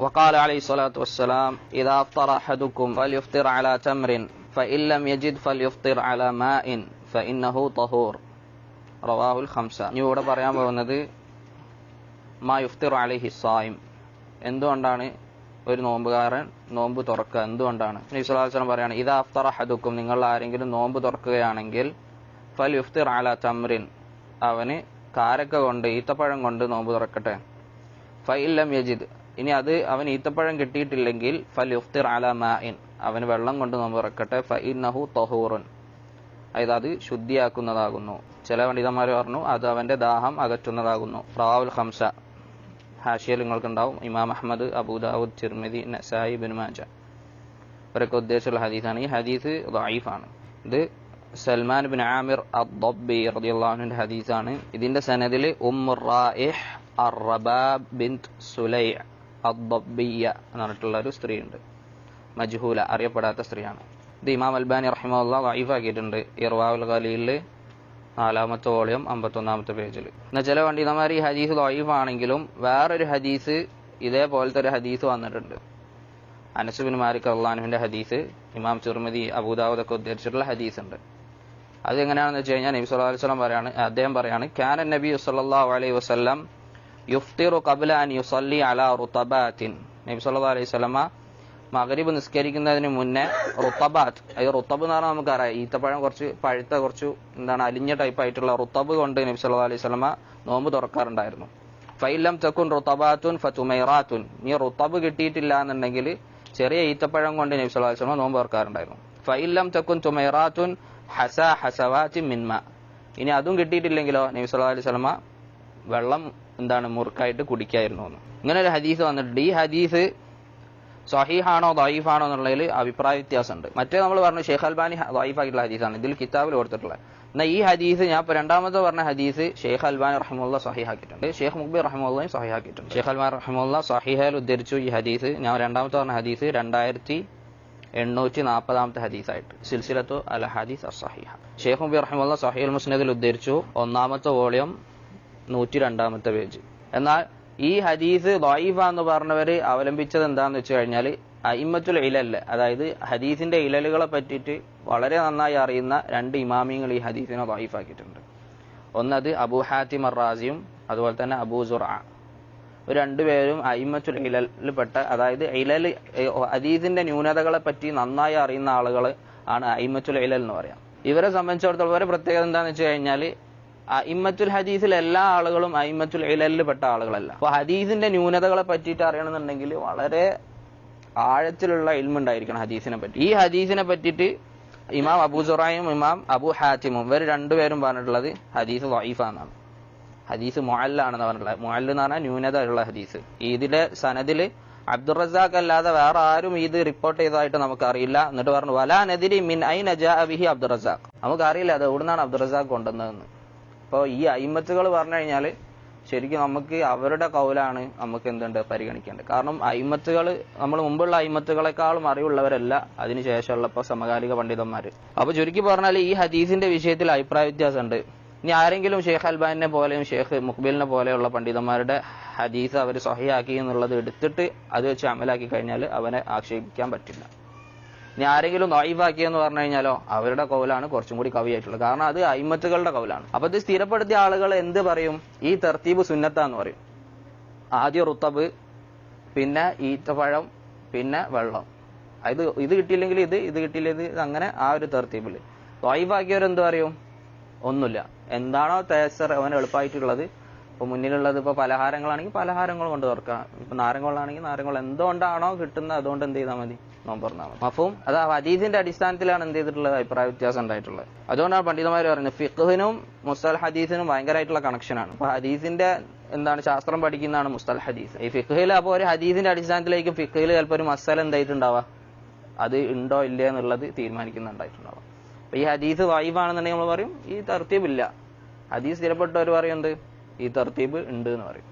وقال عليه الصلاة والسلام إذا أفطر أحدكم فليفطر على تمر فإن لم يجد فليفطر على ماء فإنه طهور رواه الخمسة. ഇനി ഇവിടെ പറയാൻ പോകുന്നത് മാ യുഫ്തിറു അലൈഹി സായിം, എന്തുകൊണ്ടാണ് ഒരു നോമ്പുകാരൻ നോമ്പ് തുറക്കുക, എന്തുകൊണ്ടാണ്? നബി സല്ലല്ലാഹു അലൈഹി വസല്ലം പറയാണ് ഇദാ അഫ്തറ അഹദുക്കും, നിങ്ങൾ ആരെങ്കിലും നോമ്പ് തുറക്കുകയാണെങ്കിൽ ഫൽ യുഫ്തിർ അലാ തംറിൻ, അവന് കാരക്ക കൊണ്ട് ഈത്തപ്പഴം കൊണ്ട് നോമ്പ് തുറക്കട്ടെ. ഫഇൻ ലം യജിദ്, ഇനി അത് അവൻ ഈത്തപ്പഴം കിട്ടിയിട്ടില്ലെങ്കിൽ ഫൽ യുഫ്തിർ അലാ മാഇൻ, അവന് വെള്ളം കൊണ്ട് നോമ്പ് തുറക്കട്ടെ. ഫഇന്നഹു തഹൂറുൻ, അതായത് അത് ശുദ്ധിയാക്കുന്നതാകുന്നു. ചില പണ്ഡിതന്മാർ പറഞ്ഞു അത് അവന്റെ ദാഹം അകറ്റുന്നതാകുന്നു. റവാഹുൽ ഖംസ, ഹാഷിയയിൽ നിങ്ങൾക്കുണ്ടാവും ഇമാം അഹ്മദ്, അബൂദാവൂദ്, തിർമിദി, നസായി, ഇബ്നു മാജ ഇവരൊക്കെ ഉദ്ദേശിച്ചുള്ള ഹദീസാണ്. ഈ ഹദീസ് ദഈഫാണ്. ഇത് സൽമാൻ ബിൻ ആമിർ അദ്ദബ്ബി റളിയല്ലാഹു അൻഹുവിന്റെ ഹദീസാണ്. ഇതിന്റെ സനദിൽ ഉമ്മുർ റായിഹ് അർറബാബ് ബിൻത് സുലൈ അദ്ദബ്ബിയ എന്ന് പറഞ്ഞിട്ടുള്ള ഒരു സ്ത്രീയുണ്ട്, മജ്ഹൂല, അറിയപ്പെടാത്ത സ്ത്രീയാണ്. ഇത് ഇമാം അൽബാനി റഹിമഹുല്ലാഹ് ദഈഫാക്കിയിട്ടുണ്ട് ഇർവാഉൽ ഖലീലിൽ 4ാമത്തെ വോളിയം 51ാമത്തെ പേജിൽ. എന്നാൽ ചില പണ്ഡിതന്മാർ ഈ ഹദീസ് ദഈഫാണെങ്കിലും വേറൊരു ഹദീസ് ഇതേപോലത്തെ ഒരു ഹദീസ് വന്നിട്ടുണ്ട്. അനസ് ബിൻ മാലിക് റളിയല്ലാഹു അൻഹുവിന്റെ ഹദീസ് ഇമാം തിർമിദി, അബൂദാവൂദ് ഒക്കെ ഉദ്ധരിച്ചിട്ടുള്ള ഹദീസ് ഉണ്ട്. അത് എങ്ങനെയാണെന്ന് വെച്ച് കഴിഞ്ഞാൽ നബി സല്ലല്ലാഹു അലൈഹി വസല്ലം അദ്ദേഹം പറയാണ് കാന നബി സല്ലല്ലാഹു അലൈഹി വസല്ലം യുഫ്തിറു ഖബ്ല അൻ യുസല്ലി അലാ റുതബാത്തിൻ, നബി സല്ലല്ലാഹു അലൈഹി വസല്ലം മഗ്രിബ് നിസ്കരിക്കുന്നതിന് മുന്നേ റുത്തബാത്ത്, അത് റുത്തബ് എന്ന് പറഞ്ഞാൽ നമുക്കറിയാം ഈത്തപ്പഴം കുറച്ച് പഴുത്ത കുറച്ച് അലിഞ്ഞ ടൈപ്പ് ആയിട്ടുള്ള റുത്തബ് കൊണ്ട് നബി സല്ലല്ലാഹു അലൈഹി വസല്ലം നോമ്പ് തുറക്കാറുണ്ടായിരുന്നു. ഫൈലം തക്കുൻ റുത്തബാത്തുൻ ഫതുമൈറാത്തുൻ, നീ റുത്തബ് കിട്ടിയിട്ടില്ല എന്നുണ്ടെങ്കിൽ ചെറിയ ഈത്തപ്പഴം കൊണ്ട് നബി സല്ലല്ലാഹു അലൈഹി വസല്ലം നോമ്പ് തുറക്കാറുണ്ടായിരുന്നു. ഫൈലം തക്കുൻ തുമൈറാത്തുൻ ഹസാ ഹസവാത്തി മിൻമ, ഇനി അതും കിട്ടിയിട്ടില്ലെങ്കിലോ നബി സല്ലല്ലാഹു അലൈഹി വസല്ലം വെള്ളം മുറുക്കായിട്ട് കുടിക്കായിരുന്നു. ഇങ്ങനെ ഒരു ഹദീസ് വന്നിട്ടുണ്ട്. ഈ ഹദീസ് സഹീഹാണോ ദഈഫാണോ എന്നുള്ളതിൽ അഭിപ്രായ വ്യത്യാസമുണ്ട്. മറ്റേ നമ്മൾ പറഞ്ഞു ഷെയ്ഖ് അൽബാനി ദഈഫായിട്ടുള്ള ഹദീസാണ്, ഇതിൽ കിതാബിൽ കൊടുത്തിട്ടുള്ളത്. എന്നാൽ ഈ ഹദീസ് ഞാൻ ഇപ്പോൾ രണ്ടാമത്തെ പറഞ്ഞ ഹദീസ് ഷെയ്ഖ് അൽബാനി റഹിമഹുല്ലാഹ് സഹീഹാക്കിയിട്ടുണ്ട്, ഷെയ്ഖ് മുഖ്ബിർ റഹിമഹുല്ലാഹ് സഹീഹാക്കിയിട്ടുണ്ട്. ഷെയ്ഖ് അൽബാനി റഹിമഹുല്ലാഹ് സഹീഹയിൽ ഉദ്ധരിച്ചു ഈ ഹദീസ്. ഞാൻ രണ്ടാമത്തെ പറഞ്ഞ ഹദീസ് 2840ാമത്തെ ഹദീസായിട്ട് സിൽസിലത്തു അൽ ഹദീസ് അസ്സഹീഹ. ഷെയ്ഖ് മുഖ്ബിർ റഹിമഹുല്ലാഹ് സഹീഹുൽ മുസ്നദിൽ ഉദ്ധരിച്ചു 1ാമത്തെ വോളിയം 102ാമത്തെ പേജ്. എന്നാൽ ഈ ഹദീസ് ദഈഫ എന്ന് പറഞ്ഞവർ അവലംബിച്ചത് എന്താണെന്ന് വെച്ച് കഴിഞ്ഞാൽ അഇമ്മത്തുൽ ഇലൽ, അതായത് ഹദീസിന്റെ ഇലലുകളെ പറ്റിയിട്ട് വളരെ നന്നായി അറിയുന്ന 2 ഇമാമിങ്ങൾ ഈ ഹദീസിനെ ദഈഫാക്കിയിട്ടുണ്ട്. ഒന്നത് അബൂ ഹാത്തിം അർ-റാസിയും അതുപോലെ തന്നെ അബൂ സുർഅ, ഒരു 2 പേരും അഇമ്മത്തുൽ ഇലലിൽപ്പെട്ട, അതായത് ഇലൽ ഹദീസിന്റെ ന്യൂനതകളെ പറ്റി നന്നായി അറിയുന്ന ആളുകൾ ആണ് അഇമ്മത്തുൽ ഇലൽ എന്ന് പറയാം. ഇവരെ സംബന്ധിച്ചിടത്തോളം ഇവരെ പ്രത്യേകത എന്താണെന്ന് വെച്ച് കഴിഞ്ഞാൽ അഇമ്മത്തുൽ ഹദീസിൽ എല്ലാ ആളുകളും അഇമ്മത്തുൽ ഇലലിൽ പെട്ട ആളുകളല്ല. അപ്പൊ ഹദീസിന്റെ ന്യൂനതകളെ പറ്റിയിട്ട് അറിയണമെന്നുണ്ടെങ്കിൽ വളരെ ആഴത്തിലുള്ള ഇൽമ ഉണ്ടായിരിക്കണം ഹദീസിനെ പറ്റി. ഈ ഹദീസിനെ പറ്റിയിട്ട് ഇമാം അബൂ സുറയും ഇമാം അബൂ ഹാത്തിമും ഇവർ 2 പേരും പറഞ്ഞിട്ടുള്ളത് ഹദീസ് ദഈഫ എന്നാണ്, ഹദീസ് മുഅല്ലാണെന്ന് പറഞ്ഞിട്ടുള്ളത്. മുഅല്ല എന്ന് പറഞ്ഞാൽ ന്യൂനത ഉള്ള ഹദീസ്. ഇതിലെ സനദിൽ അബ്ദുർ റസാഖ് അല്ലാതെ വേറെ ആരും ഇത് റിപ്പോർട്ട് ചെയ്തതായിട്ട് നമുക്കറിയില്ല. എന്നിട്ട് പറഞ്ഞു വലാ നദിരി മിൻ ഐന ജാഅ ബിഹി അബ്ദുർ റസാഖ്, നമുക്കറിയില്ല അത് എവിടുന്നാണ് അബ്ദുർ റസാഖ് കൊണ്ടുവന്നതെന്ന്. അപ്പോൾ ഈ അയിമത്തുകൾ പറഞ്ഞു കഴിഞ്ഞാൽ ശരിക്കും നമുക്ക് അവരുടെ കൗലാണ് നമുക്ക് എന്തുണ്ട് പരിഗണിക്കേണ്ടത്. കാരണം അയിമത്തുകൾ നമ്മൾ മുമ്പുള്ള അയിമത്തുകളെക്കാളും അറിവുള്ളവരല്ല അതിനുശേഷമുള്ള ഇപ്പോൾ സമകാലിക പണ്ഡിതന്മാർ. അപ്പോൾ ചുരുക്കി പറഞ്ഞാൽ ഈ ഹദീസിന്റെ വിഷയത്തിൽ അഭിപ്രായ വ്യത്യാസമുണ്ട്. ഇനി ആരെങ്കിലും ഷെയ്ഖ് അൽബാനിനെ പോലെയും ഷെയ്ഖ് മുഖ്ബിലിനെ പോലെയുള്ള പണ്ഡിതന്മാരുടെ ഹദീസ് അവർ സഹിഹാക്കി എന്നുള്ളത് എടുത്തിട്ട് അത് വെച്ച് അമലാക്കി കഴിഞ്ഞാൽ അവനെ ആക്ഷേപിക്കാൻ പറ്റില്ല. ഇനി ആരെങ്കിലും ദഈഫാക്കിയെന്ന് പറഞ്ഞു കഴിഞ്ഞാലോ അവരുടെ കൗലാണ് കുറച്ചും കൂടി കവിയായിട്ടുള്ളത്. കാരണം അത് അയിമത്തുകളുടെ കൗലാണ്. അപ്പൊ ഇത് സ്ഥിരപ്പെടുത്തിയ ആളുകൾ എന്ത് പറയും? ഈ തർത്തീബ് സുന്നത്താന്ന് പറയും. ആദ്യം റുത്തബ്, പിന്നെ ഈത്തപ്പഴം, പിന്നെ വെള്ളം. ഇത് കിട്ടിയില്ലെങ്കിൽ ഇത് കിട്ടിയില്ലെങ്കിൽ ഇത്, അങ്ങനെ ആ ഒരു തർത്തീബില്. ദഈഫാക്കിയവരെന്ത് പറയും? ഒന്നുമില്ല, എന്താണോ തയസ്സർ അവന് എളുപ്പമായിട്ടുള്ളത്. ഇപ്പൊ മുന്നിലുള്ളത് ഇപ്പൊ പലഹാരങ്ങളാണെങ്കിൽ പലഹാരങ്ങൾ കൊണ്ട് തുറക്കാം, ഇപ്പൊ നാരങ്ങളാണെങ്കിൽ നാരങ്ങൾ, എന്തുകൊണ്ടാണോ കിട്ടുന്നത് അതുകൊണ്ട് എന്ത് ചെയ്താൽ മതി, നോമ്പ് തുറന്നാൽ മതി. അപ്പം അത് ഹദീസിന്റെ അടിസ്ഥാനത്തിലാണ് എന്ത് ചെയ്തിട്ടുള്ളത്, അഭിപ്രായ വ്യത്യാസം ഉണ്ടായിട്ടുള്ളത്. അതുകൊണ്ടാണ് പണ്ഡിതന്മാർ പറയുന്നത് ഫിഖ്ഹിനും മുസ്തലഹ് ഹദീസിനും ഭയങ്കരമായിട്ടുള്ള കണക്ഷനാണ്. അപ്പൊ ഹദീസിന്റെ ശാസ്ത്രം പഠിക്കുന്നതാണ് മുസ്തലഹ് ഹദീസ്. ഈ ഫിഖ്ഹിൽ അപ്പോൾ ഒരു ഹദീസിന്റെ അടിസ്ഥാനത്തിലേക്ക് ഫിഖ്ഹിൽ ചിലപ്പോൾ ഒരു മസല എന്തായിട്ടുണ്ടാവുക, അത് ഉണ്ടോ ഇല്ല എന്നുള്ളത് തീരുമാനിക്കുന്നുണ്ടായിട്ടുണ്ടാവുക. അപ്പൊ ഈ ഹദീസ് ദഈഫാണെന്നുണ്ടെങ്കിൽ നമ്മൾ പറയും ഈ തർത്തീബ് ഇല്ല. ഹദീസ് സ്ഥിരപ്പെട്ടവർ പറയുന്നത് ഈ തർത്തീബ് ഉണ്ട് എന്ന് പറയും.